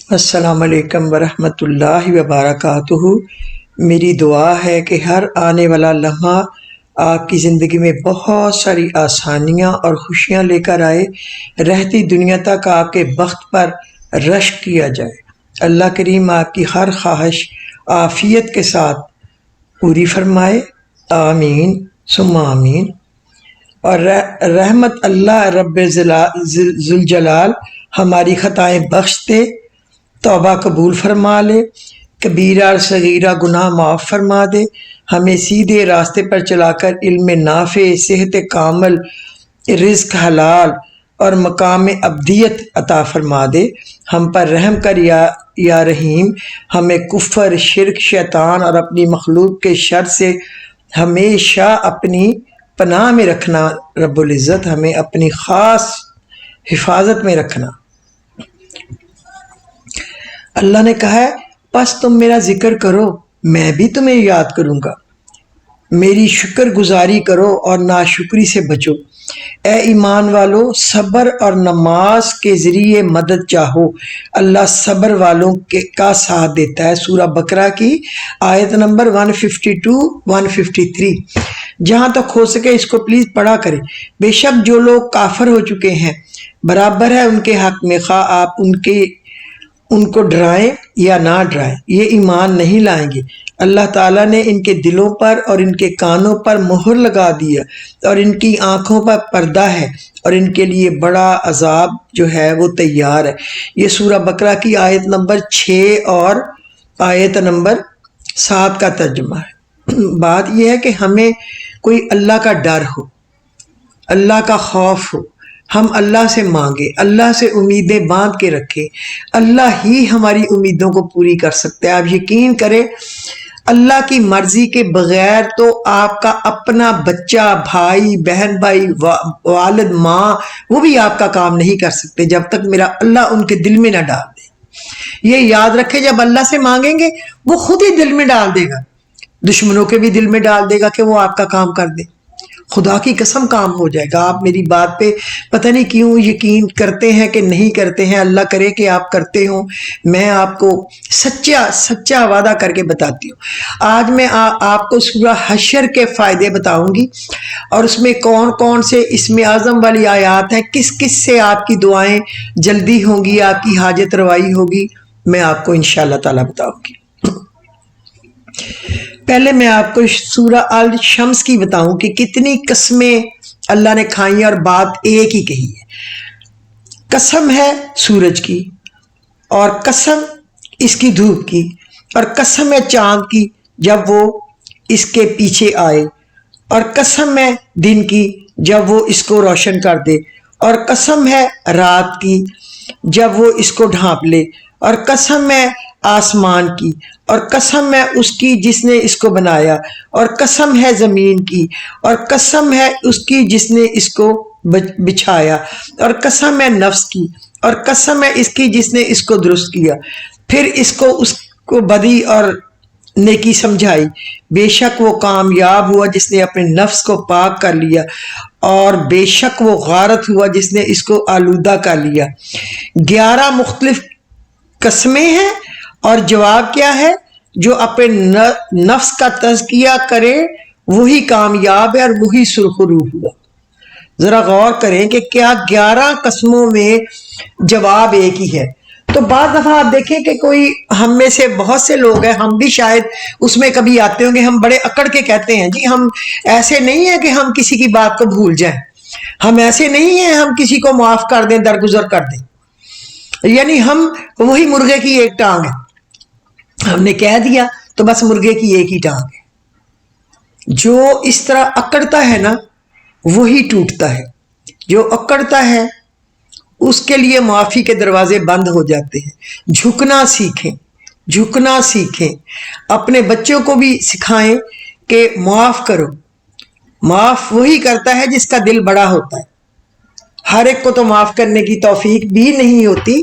السلام علیکم ورحمۃ اللہ وبرکاتہ۔ میری دعا ہے کہ ہر آنے والا لمحہ آپ کی زندگی میں بہت ساری آسانیاں اور خوشیاں لے کر آئے، رہتی دنیا تک آپ کے بخت پر رشک کیا جائے۔ اللہ کریم آپ کی ہر خواہش عافیت کے ساتھ پوری فرمائے، آمین ثم آمین۔ اور رحمت اللہ رب ذوالجلال ہماری خطائیں بخش دے، توبہ قبول فرما لے، کبیرہ اور صغیرہ گناہ معاف فرما دے، ہمیں سیدھے راستے پر چلا کر علم نافع، صحت کامل، رزق حلال اور مقام ابدیت عطا فرما دے۔ ہم پر رحم کر یا رحیم، ہمیں کفر، شرک، شیطان اور اپنی مخلوق کے شر سے ہمیشہ اپنی پناہ میں رکھنا۔ رب العزت ہمیں اپنی خاص حفاظت میں رکھنا۔ اللہ نے کہا ہے پس تم میرا ذکر کرو، میں بھی تمہیں یاد کروں گا، میری شکر گزاری کرو اور ناشکری سے بچو۔ اے ایمان والو، صبر اور نماز کے ذریعے مدد چاہو، اللہ صبر والوں کا ساتھ دیتا ہے۔ سورہ بقرہ کی آیت نمبر 152-153۔ جہاں تک ہو سکے اس کو پلیز پڑھا کریں۔ بے شک جو لوگ کافر ہو چکے ہیں، برابر ہے ان کے حق میں خواہ آپ ان کو ڈرائیں یا نہ ڈرائیں، یہ ایمان نہیں لائیں گے۔ اللہ تعالیٰ نے ان کے دلوں پر اور ان کے کانوں پر مہر لگا دیا اور ان کی آنکھوں پر پردہ ہے اور ان کے لیے بڑا عذاب جو ہے وہ تیار ہے۔ یہ سورہ بقرہ کی آیت نمبر 6 اور آیت نمبر 7 کا ترجمہ ہے۔ بات یہ ہے کہ ہمیں کوئی اللہ کا ڈر ہو، اللہ کا خوف ہو، ہم اللہ سے مانگے، اللہ سے امیدیں باندھ کے رکھے، اللہ ہی ہماری امیدوں کو پوری کر سکتے ہیں۔ آپ یقین کریں اللہ کی مرضی کے بغیر تو آپ کا اپنا بچہ، بھائی، بہن بھائی، والد، ماں، وہ بھی آپ کا کام نہیں کر سکتے جب تک میرا اللہ ان کے دل میں نہ ڈال دے۔ یہ یاد رکھے جب اللہ سے مانگیں گے وہ خود ہی دل میں ڈال دے گا، دشمنوں کے بھی دل میں ڈال دے گا کہ وہ آپ کا کام کر دے۔ خدا کی قسم کام ہو جائے گا۔ آپ میری بات پہ پتہ نہیں کیوں یقین کرتے ہیں کہ نہیں کرتے ہیں، اللہ کرے کہ آپ کرتے ہوں۔ میں آپ کو سچا وعدہ کر کے بتاتی ہوں۔ آج میں آپ کو سورہ حشر کے فائدے بتاؤں گی اور اس میں کون کون سے اسم اعظم والی آیات ہیں، کس کس سے آپ کی دعائیں جلدی ہوں گی، آپ کی حاجت روائی ہوگی، میں آپ کو انشاءاللہ تعالی بتاؤں گی۔ پہلے میں آپ کو سورہ الشمس کی بتاؤں کہ کتنی قسمیں اللہ نے کھائی اور بات ایک ہی کہی ہے۔ قسم ہے سورج کی، اور قسم اس کی دھوپ کی، اور قسم ہے چاند کی جب وہ اس کے پیچھے آئے، اور قسم ہے دن کی جب وہ اس کو روشن کر دے، اور قسم ہے رات کی جب وہ اس کو ڈھانپ لے، اور قسم ہے آسمان کی، اور قسم ہے اس کی جس نے اس کو بنایا، اور قسم ہے زمین کی، اور قسم ہے اس کی جس نے اس کو بچھایا، اور قسم ہے نفس کی، اور قسم ہے اس کی جس نے اس کو درست کیا، پھر اس کو بدی اور نیکی سمجھائی۔ بے شک وہ کامیاب ہوا جس نے اپنے نفس کو پاک کر لیا، اور بے شک وہ غارت ہوا جس نے اس کو آلودہ کر لیا۔ 11 مختلف قسمیں ہیں، اور جواب کیا ہے؟ جو اپنے نفس کا تزکیہ کرے وہی کامیاب ہے اور وہی سرخرو ہوا۔ ذرا غور کریں کہ کیا 11 قسموں میں جواب ایک ہی ہے۔ تو بعض دفعہ آپ دیکھیں کہ کوئی ہم میں سے بہت سے لوگ ہیں، ہم بھی شاید اس میں کبھی آتے ہوں گے، ہم بڑے اکڑ کے کہتے ہیں جی ہم ایسے نہیں ہیں کہ ہم کسی کی بات کو بھول جائیں، ہم ایسے نہیں ہیں ہم کسی کو معاف کر دیں، درگزر کر دیں، یعنی ہم وہی مرغے کی ایک ٹانگ ہے، ہم نے کہہ دیا تو بس مرغے کی ایک ہی ٹانگ ہے۔ جو اس طرح اکڑتا ہے نا وہی ٹوٹتا ہے، جو اکڑتا ہے اس کے لیے معافی کے دروازے بند ہو جاتے ہیں۔ جھکنا سیکھیں، جھکنا سیکھیں، اپنے بچوں کو بھی سکھائیں کہ معاف کرو۔ معاف وہی کرتا ہے جس کا دل بڑا ہوتا ہے۔ ہر ایک کو تو معاف کرنے کی توفیق بھی نہیں ہوتی،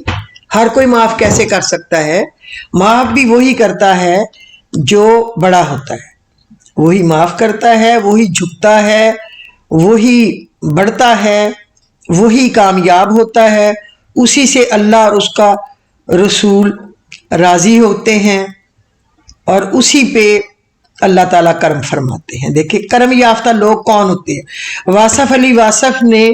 ہر کوئی معاف کیسے کر سکتا ہے؟ معاف بھی وہی کرتا ہے جو بڑا ہوتا ہے، وہی معاف کرتا ہے، وہی جھکتا ہے، وہی بڑھتا ہے، وہی کامیاب ہوتا ہے، اسی سے اللہ اور اس کا रसूल राजी होते हैं और उसी पे अल्लाह ताला करम फरमाते हैं। देखिए करम याफ्ता लोग कौन होते हैं। वासफ अली वासफ ने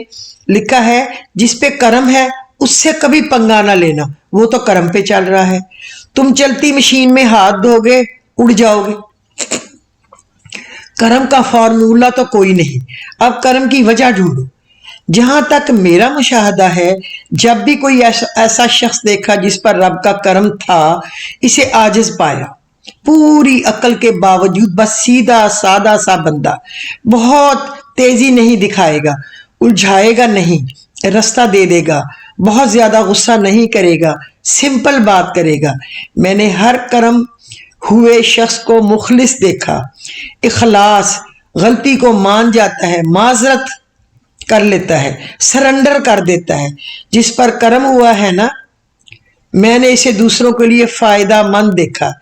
लिखा है जिस पे करम है उससे कभी पंगा ना लेना, वो तो करम पे चल रहा है। तुम चलती मशीन में हाथ धोगे उड़ जाओगे, करम का फॉर्मूला तो कोई नहीं। अब करम की वजह ढूंढो। जहां तक मेरा मुशाहदा है, जब भी कोई ऐसा शख्स देखा जिस पर रब का करम था, इसे आजिज पाया, पूरी अकल के बावजूद बस सीधा सादा सा बंदा, बहुत तेजी नहीं दिखाएगा, उलझाएगा नहीं, रास्ता दे देगा, बहुत ज्यादा गुस्सा नहीं करेगा, सिंपल बात करेगा। मैंने हर करम हुए शख्स को मुखलिस देखा, इखलास, गलती को मान जाता है, माजरत कर लेता है, सरेंडर कर देता है। जिस पर करम हुआ है ना, मैंने इसे दूसरों के लिए फायदा मंद देखा।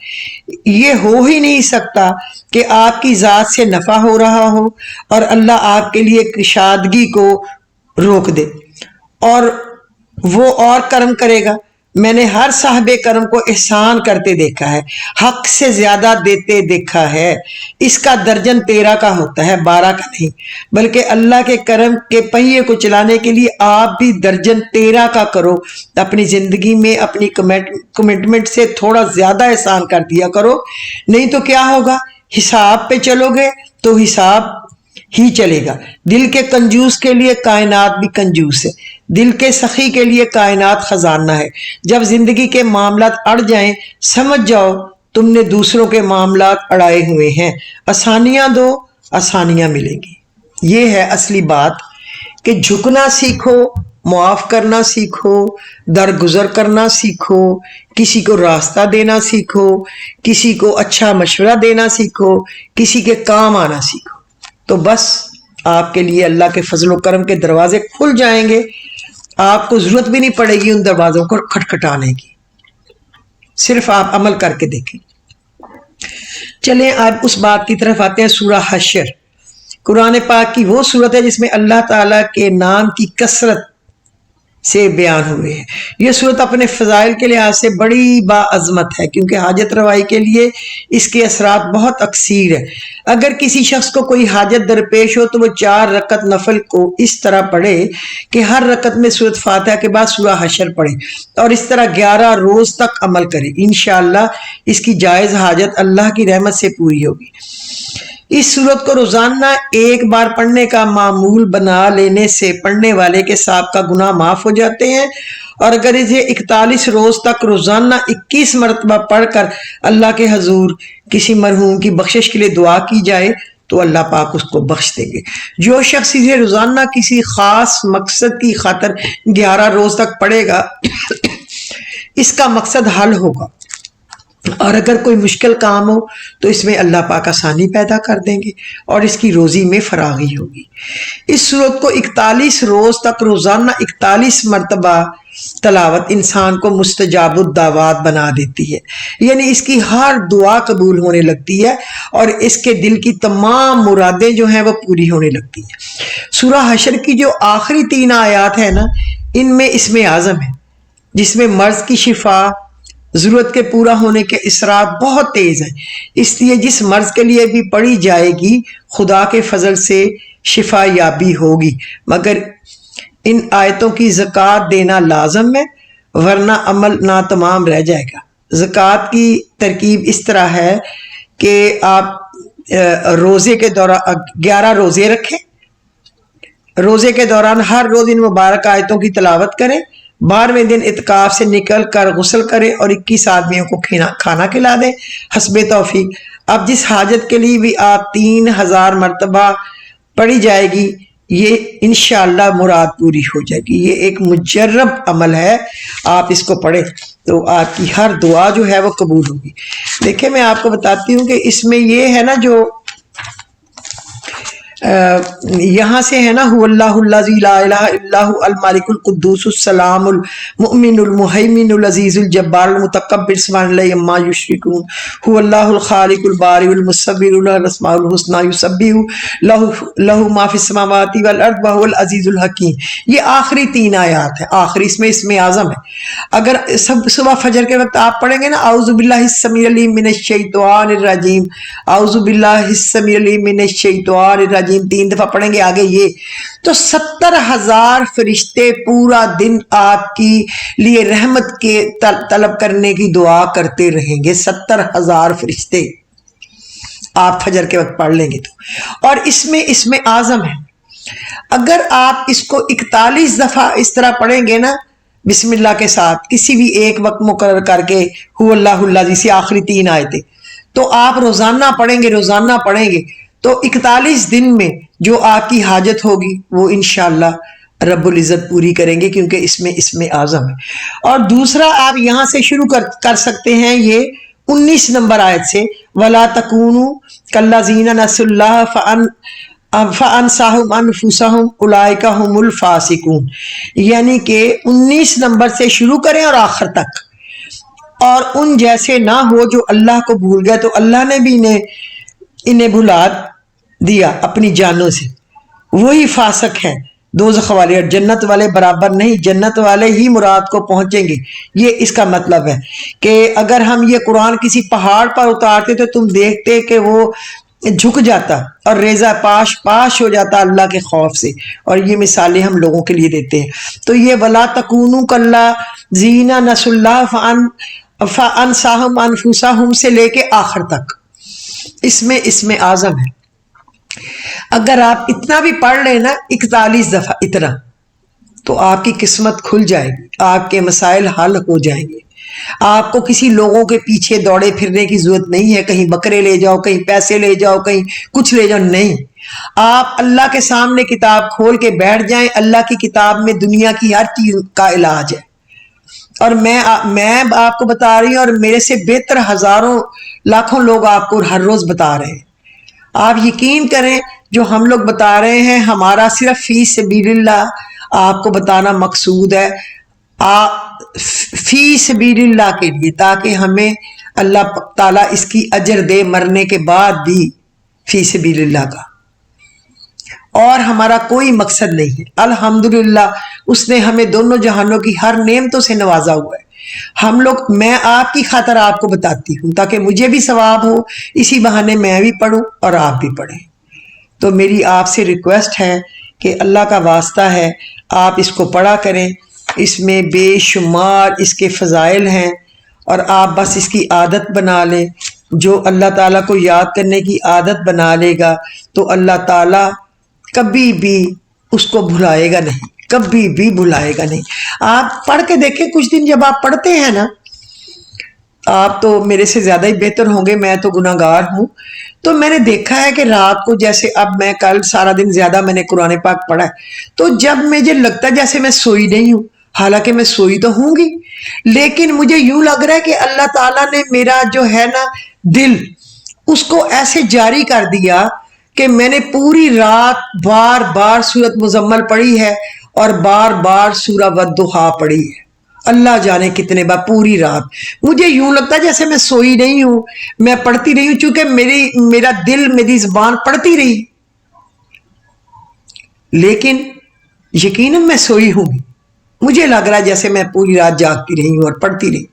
ये हो ही नहीं सकता कि आपकी जात से नफा हो रहा हो और अल्लाह आपके लिए कुशादगी को रोक दे और वो और करम करेगा। मैंने हर साहबे करम को एहसान करते देखा है, हक से ज्यादा देते देखा है। इसका दर्जन 13 का होता है, 12 का नहीं, बल्कि अल्लाह के करम के पहिए को चलाने के लिए आप भी दर्जन 13 का करो। अपनी जिंदगी में अपनी कमिटमेंट से थोड़ा ज्यादा एहसान कर दिया करो, नहीं तो क्या होगा, हिसाब पे चलोगे तो हिसाब ही चलेगा। दिल के कंजूस के लिए कायनात भी कंजूस है, दिल के सखी के लिए कायनात खजाना है। जब जिंदगी के मामलात अड़ जाएं, समझ जाओ तुमने दूसरों के मामलात अड़ाए हुए हैं। आसानियां दो, आसानियां मिलेंगी। ये है असली बात कि झुकना सीखो, मुआफ करना सीखो, दरगुजर करना सीखो, किसी को रास्ता देना सीखो, किसी को अच्छा मशवरा देना सीखो, किसी के काम आना सीखो। तो बस आपके लिए अल्लाह के फजल व करम के दरवाजे खुल जाएंगे। आपको जरूरत भी नहीं पड़ेगी उन दरवाजों को खटखटाने की, सिर्फ आप अमल करके देखें। चलें अब उस बात की तरफ आते हैं। सूरह हश्र कुरान पाक की वो सूरत है जिसमें अल्लाह ताला के नाम की कसरत से बयान हुए हैं। यह सूरत अपने फजाइल के लिहाज से बड़ी बाअज़मत है, क्योंकि हाजत रवाई के लिए इसके असरात बहुत अक्सीर है। अगर किसी शख्स को कोई हाजत दरपेश हो तो वो 4 रकत नफल को इस तरह पढ़े कि हर रकत में सूरत फातिहा के बाद सूरह हश्र पढ़े और इस तरह 11 रोज तक अमल करे। इंशाअल्लाह इसकी जायज़ हाजत अल्लाह की रहमत से पूरी होगी। इस सूरत को रोजाना एक बार पढ़ने का मामूल बना लेने से पढ़ने वाले के साबका गुनाह माफ हो जाते हैं, और अगर इसे 41 रोज तक रोजाना 21 मरतबा पढ़कर अल्लाह के हजूर किसी मरहूम की बख्शिश के लिए दुआ की जाए तो अल्लाह पाक उसको बख्श देंगे। जो शख्स इसे रोजाना किसी खास मकसद की खातर 11 रोज तक पढ़ेगा इसका मकसद हल होगा, और अगर कोई मुश्किल काम हो तो इसमें अल्लाह पाक आसानी पैदा कर देंगे और इसकी रोजी में फरागी होगी। इस सूरत को 41 रोज तक रोजाना 41 मरतबा तलावत इंसान को मुस्तजाबुद दावात बना देती है, यानी इसकी हर दुआ कबूल होने लगती है और इसके दिल की तमाम मुरादें जो हैं वो पूरी होने लगती हैं। सूरह हश्र की जो आखिरी 3 आयात है ना, इनमें इसमें आज़म है जिसमें मर्ज की शिफा, जरूरत के पूरा होने के इसरात बहुत तेज है। इसलिए जिस मर्ज के लिए भी पढ़ी जाएगी खुदा के फजल से शिफा याबी होगी, मगर इन आयतों की ज़कात देना लाजम है, वरना अमल नातमाम रह जाएगा। ज़कात की तरकीब इस तरह है कि आप रोज़े के दौरान 11 रोज़े रखें, रोज़े के दौरान हर रोज़ इन मुबारक आयतों की तिलावत करें, 12वें दिन इत्काफ से निकल कर गुस्ल करें और 21 आदमियों को खाना खिला दें हस्बे तौफीक। अब जिस हाजत के लिए भी आप 3000 मरतबा पढ़ी जाएगी, ये इंशाअल्लाह मुराद पूरी हो जाएगी। ये एक मुजर्रब अमल है, आप इसको पढ़ें तो आपकी हर दुआ जो है वो कबूल होगी। देखिए मैं आपको बताती हूँ कि इसमें ये है ना, जो यहाँ से है ना, हुवल्लाहुल्लज़ी ला इलाहा इल्ला हु अल मालिकुल कुद्दूसुस सलामुल मुमिनुल मुहैमिनुल अज़ीज़ुल जब्बारुल मुतकब्बिर सुब्हानल्लाहि अम्मा युश्रिकून, हुवल्लाहुल खालिकुल बारिउल मुसव्विरुल लहुल अस्माउल हुस्ना युसब्बिहु लहु मा फिस समावाति वल अर्द व हुवल अज़ीज़ुल हकीम। ये आखिरी 3 आयत है, आखिरी इसमें आज़म है। अगर सब सुबह फजर के वक्त आप पढ़ेंगे ना, औज़ु बिल्लाहिस समीउल अलीम मिनश शैतानिर रजीम, औज़ु बिल्लाहिस समीउल अलीम मिनश शैतानिर रजीम 3 दफा पढ़ेंगे आगे ये, तो 70,000 फरिश्ते पूरा दिन आपकी लिए रहमत के तलब करने की दुआ करते रहेंगे। 70,000 फरिश्ते आप फजर के वक्त पढ़ लेंगे तो। और इसमें आज़म है, अगर आप इसको 41 दफा इस तरह पढ़ेंगे ना बिस्मिल्लाह के साथ, किसी भी एक वक्त मुकर्रर करके, हुवल्लाहुल्लज़ी से आखिरी 3 आयतें, तो आप रोजाना पढ़ेंगे तो 41 दिन में जो आपकी हाजत होगी वो इंशाअल्लाह रब्बुल इज़्ज़त पूरी करेंगे, क्योंकि इसमें आज़म है। और दूसरा आप यहाँ से शुरू कर सकते हैं, ये 19 नंबर आयत से, वला तकूनु कल्लज़ीना नसुल्लाह फ़अनसाहुम अनफुसहुम उलाइका हुमुल फ़ासिकून, यानी कि 19 नंबर से शुरू करें और आखिर तक। और उन जैसे ना हो जो अल्लाह को भूल गए, तो अल्लाह ने भी इन्हें भुला दिया अपनी जानों से, वही फासक है दोज़ख वाले। और जन्नत वाले बराबर नहीं, जन्नत वाले ही मुराद को पहुंचेंगे। ये इसका मतलब है कि अगर हम ये कुरान किसी पहाड़ पर उतारते तो तुम देखते कि वो झुक जाता और रेजा पाश हो जाता अल्लाह के खौफ से। और ये मिसालें हम लोगों के लिए देते हैं। तो ये वला तकूनु कल्लज़ीना नसुल्लाह फ़अनसाहुम अनफुसहुम से लेके आखिर तक इसमें आज़म है। अगर आप इतना भी पढ़ लेना 41 दफा इतना, तो आपकी किस्मत खुल जाएगी, आपके मसाइल हल हो जाएंगे। आपको किसी लोगों के पीछे दौड़े फिरने की जरूरत नहीं है, कहीं बकरे ले जाओ, कहीं पैसे ले जाओ, कहीं कुछ ले जाओ, नहीं। आप अल्लाह के सामने किताब खोल के बैठ जाएं, अल्लाह की किताब में दुनिया की हर चीज का इलाज है। और मैं आपको बता रही हूँ, और मेरे से बेहतर हजारों लाखों लोग आपको हर रोज बता रहे हैं। आप यकीन करें, जो हम लोग बता रहे हैं, हमारा सिर्फ फी सबीलिल्लाह आपको बताना मकसूद है, फी सबीलिल्लाह के लिए, ताकि हमें अल्लाह ताला इसकी अजर दे मरने के बाद भी, फी सबीलिल्लाह का। और हमारा कोई मकसद नहीं है। अल्हम्दुलिल्लाह, उसने हमें दोनों जहानों की हर नेमतों से नवाजा हुआ है। मैं आपकी खातर आपको बताती हूँ, ताकि मुझे भी सवाब हो, इसी बहाने मैं भी पढ़ूं और आप भी पढ़ें। तो मेरी आपसे रिक्वेस्ट है कि अल्लाह का वास्ता है, आप इसको पढ़ा करें। इसमें बेशुमार इसके फ़ज़ाइल हैं, और आप बस इसकी आदत बना लें। जो अल्लाह ताला को याद करने की आदत बना लेगा, तो अल्लाह ताला कभी भी उसको भुलाएगा नहीं, कभी भी भुलाएगा नहीं। आप पढ़ के देखें, कुछ दिन जब आप पढ़ते हैं ना, आप तो मेरे से ज्यादा ही बेहतर होंगे, मैं तो गुनाहगार हूं। तो मैंने देखा है कि रात को, जैसे अब मैं कल सारा दिन ज्यादा मैंने कुरान पाक पढ़ा है, तो जब मुझे लगता है जैसे मैं सोई नहीं हूं, हालांकि मैं सोई तो होंगी, लेकिन मुझे यूं लग रहा है कि अल्लाह ताला ने मेरा जो है ना दिल, उसको ऐसे जारी कर दिया कि मैंने पूरी रात बार बार सूरत मुजम्मल पढ़ी है और बार बार सूरा वद्दुहा पढ़ी है। अल्लाह जाने कितने बार पूरी रात। मुझे यूं लगता है जैसे मैं सोई नहीं हूं, मैं पढ़ती रही हूं, चूंकि मेरा दिल, मेरी जुबान पढ़ती रही, लेकिन यकीनन मैं सोई हूं। मुझे लग रहा है जैसे मैं पूरी रात जागती रही हूं और पढ़ती रही।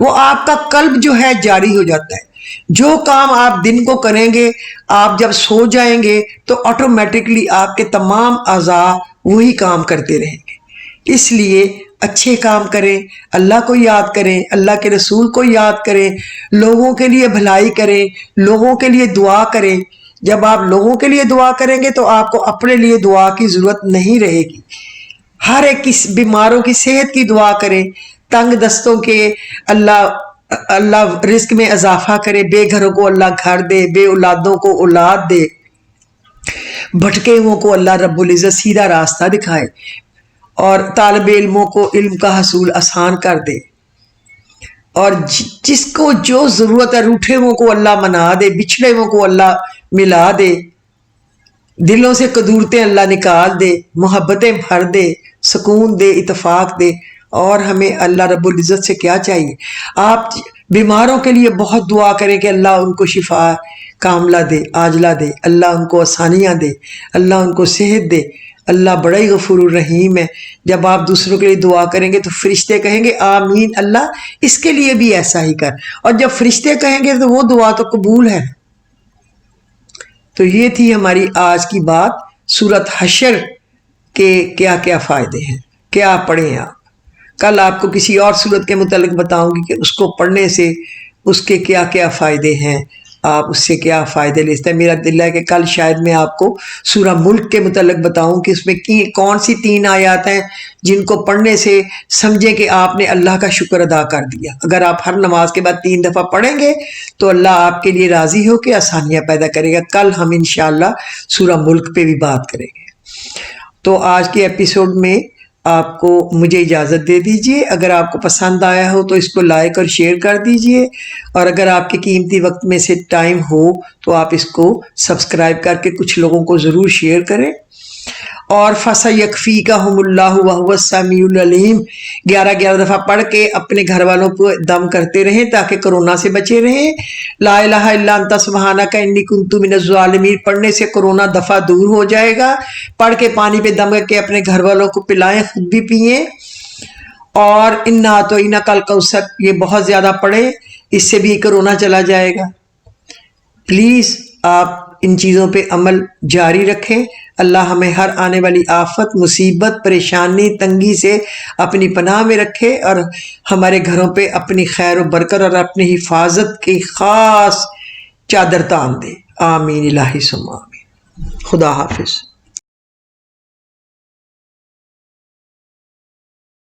वो आपका कल्ब जो है जारी हो जाता है। जो काम आप दिन को करेंगे, आप जब सो जाएंगे तो ऑटोमेटिकली आपके तमाम अज़ा वही काम करते रहेंगे। इसलिए अच्छे काम करें, अल्लाह को याद करें, अल्लाह के रसूल को याद करें, लोगों के लिए भलाई करें, लोगों के लिए दुआ करें। जब आप लोगों के लिए दुआ करेंगे तो आपको अपने लिए दुआ की जरूरत नहीं रहेगी। हर एक की बीमारों की सेहत की दुआ करें, तंग दस्तों के अल्लाह रिस्क में इजाफा करे, बेघरों को अल्लाह घर दे, बे औलादों को औलाद दे, भटके हुओं को अल्लाह रब्बुल इज़्ज़त सीधा रास्ता दिखाए, और तालिब इल्मों को इल्म का हसूल आसान कर दे, और जिसको जो जरूरत है, रूठे हुओं को अल्लाह मना दे, बिछड़े हुओं को अल्लाह मिला दे, دلوں سے قدورتیں اللہ نکال دے، محبتیں بھر دے، سکون دے، اتفاق دے۔ اور ہمیں اللہ رب العزت سے کیا چاہیے؟ آپ بیماروں کے لیے بہت دعا کریں کہ اللہ ان کو شفا کاملہ دے، عاجلہ دے، اللہ ان کو آسانیاں دے، اللہ ان کو صحت دے۔ اللہ بڑا ہی غفور الرحیم ہے۔ جب آپ دوسروں کے لیے دعا کریں گے تو فرشتے کہیں گے آمین، اللہ اس کے لیے بھی ایسا ہی کر، اور جب فرشتے کہیں گے تو وہ دعا تو قبول ہے۔ تو یہ تھی ہماری آج کی بات، سورۃ حشر کے کیا کیا فائدے ہیں، کیا پڑھیں آپ۔ کل آپ کو کسی اور سورت کے متعلق بتاؤں گی کہ اس کو پڑھنے سے اس کے کیا کیا فائدے ہیں، آپ اس سے کیا فائدے لے سکتے ہیں۔ میرا دل ہے کہ کل شاید میں آپ کو سورہ ملک کے متعلق بتاؤں کہ اس میں کون سی 3 آیات ہیں جن کو پڑھنے سے سمجھیں کہ آپ نے اللہ کا شکر ادا کر دیا۔ اگر آپ ہر نماز کے بعد 3 دفعہ پڑھیں گے تو اللہ آپ کے لیے راضی ہو کے آسانیاں پیدا کرے گا۔ کل ہم انشاءاللہ سورہ ملک پہ بھی بات کریں گے۔ تو آج کے ایپیسوڈ میں آپ کو مجھے اجازت دے دیجئے۔ اگر آپ کو پسند آیا ہو تو اس کو لائک اور شیئر کر دیجئے، اور اگر آپ کے قیمتی وقت میں سے ٹائم ہو تو آپ اس کو سبسکرائب کر کے کچھ لوگوں کو ضرور شیئر کریں۔ اور فَسَيَكْفِيكَهُمُ اللَّهُ وَهُوَ السَّمِيعُ الْعَلِيمُ 11 دفعہ پڑھ کے اپنے گھر والوں کو دم کرتے رہیں تاکہ کرونا سے بچے رہیں۔ لا الہ الا انت سبحانک انی کنت من الظالمین پڑھنے سے کرونا دفعہ دور ہو جائے گا۔ پڑھ کے پانی پہ دم کر کے اپنے گھر والوں کو پلائیں، خود بھی پئیں۔ اور انا اعطیناک الکوثر یہ بہت زیادہ پڑھیں، اس سے بھی کرونا چلا جائے گا۔ پلیز آپ ان چیزوں پہ عمل جاری رکھیں۔ اللہ ہمیں ہر آنے والی آفت، مصیبت، پریشانی، تنگی سے اپنی پناہ میں رکھے، اور ہمارے گھروں پہ اپنی خیر و برکت اور اپنی حفاظت کی خاص چادر تان دے۔ آمین الہی ثم آمین۔ خدا حافظ۔